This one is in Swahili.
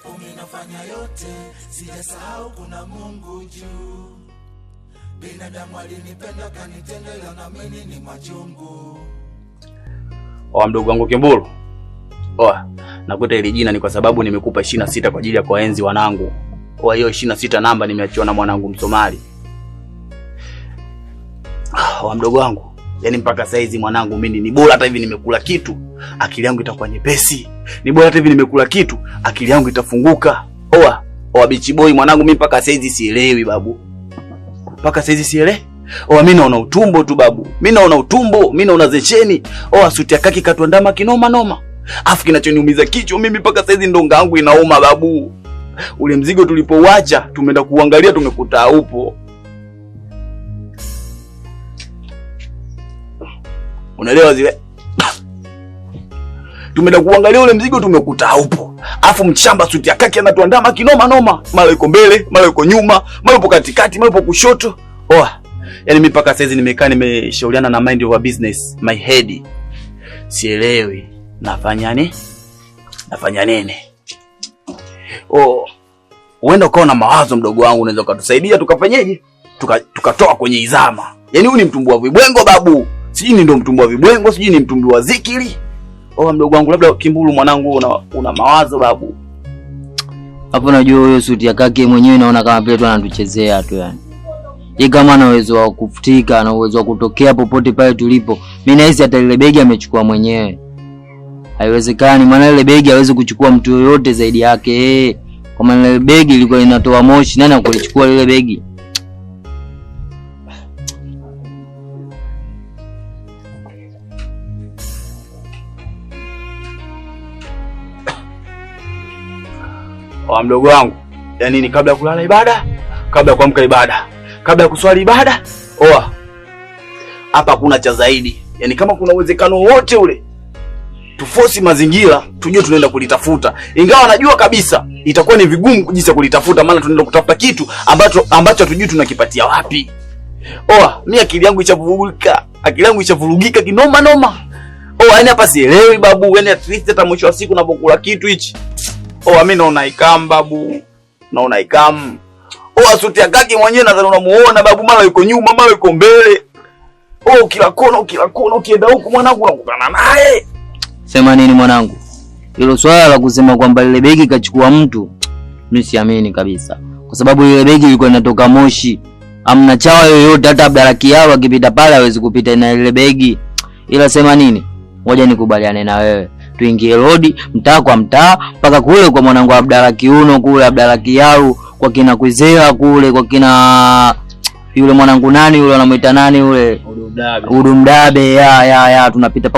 japo mimi nafanya yote, sijasahau kuna Mungu juu. Binadamu alinipenda kanitenda, ila na mimi ni machungu. Mdogo wangu Kimbulu. Nakuta ile jina ni kwa sababu nimekupa 26 kwa ajili ya kuenzi wanangu. Hiyo 26 namba nimeachiwa na mwanangu Msomali. Mdogo wangu, yani mpaka saizi mwanangu mimi ni bora hata hivi nimekula kitu, akili yangu itakuwa nyepesi. Ni bora hata hivi nimekula kitu, akili yangu itafunguka. Bichi boy mwanangu mimi mpaka saizi sielewi babu. Mpaka saizi sielewi. Mimi naona utumbo tu babu. Mimi naona utumbo, mimi naona zecheni. Suti ya kaki katuandama kinoma noma. Afu kinachoniumiza kichwa mimi mpaka saizi ndonga yangu inauma babu. Ule mzigo tulipouacha tumeenda kuangalia tumekuta upo. Unaelewa zile? Tumeenda kuangalia ule mzigo tumekuta upo. Afu mchamba suti ya kaki anatuandama kinoma noma. Mara yuko mbele, mara yuko nyuma, mara yupo katikati, mara yupo kushoto. Yani mimi mpaka saizi nimekaa nimeshauriana na mind of business, my head. Sielewi nafanya nini? Uenda ukawa na mawazo mdogo wangu, unaweza ukatusaidia tukafanyeje? Tukatoa kwenye izama. Yani huyu ni mtumbua vibwengo babu. Sijui ni ndo mtumbua vibwengo, sijui ni mtumbua zikiri. Mdogo wangu labda Kimbulu mwanangu una mawazo babu. Hapo najua huyo suti ya kaki mwenyewe naona kama vile tu anatuchezea tu yani. Yeye kama ana uwezo wa kufutika na uwezo wa kutokea popote pale tulipo. Mimi nahisi hata ile begi amechukua mwenyewe. Haiwezekani, maana ile begi hawezi kuchukua mtu yoyote zaidi yake. Kwa maana ile begi ilikuwa inatoa moshi, nani akulichukua ile begi? Mdogo wangu, yani ni kabla ya kulala ibada, kabla ya kuamka ibada, kabla ya kuswali ibada. Hapa kuna cha zaidi. Yani kama kuna uwezekano wote ule, tuforce mazingira, tujue tunaenda kulitafuta. Ingawa najua kabisa itakuwa ni vigumu kujisa kulitafuta, maana tunaenda kutafuta kitu ambacho hatujui tunakipatia wapi. Mimi akili yangu ishavurugika kinoma noma. Yani hapa sielewi babu, yani at least hata mwisho wa siku unapokula kitu hichi. Mimi naona ikam babu. Naona ikam. Suti ya kaki mwenyewe nadhani unamuona babu, mara yuko nyuma, mara yuko mbele. Kila kona ukienda huko mwanangu unakutana naye. Sema nini mwanangu? Hilo swala la kusema kwamba ile begi kachukua mtu, mimi siamini kabisa. Kwa sababu ile begi ilikuwa inatoka moshi. Hamna chawa yoyote hata Abdaraki yao akipita pale hawezi kupita na ile begi. Ila sema nini? Ngoja nikubaliane na wewe. Tuingie road mtaa kwa mtaa mpaka kule kwa mwanangu Abdaraki uno kule Abdaraki yao kwa kina Kwizera kule kwa kina yule mwanangu nani yule anamuita nani yule Udumdabe ya tunapita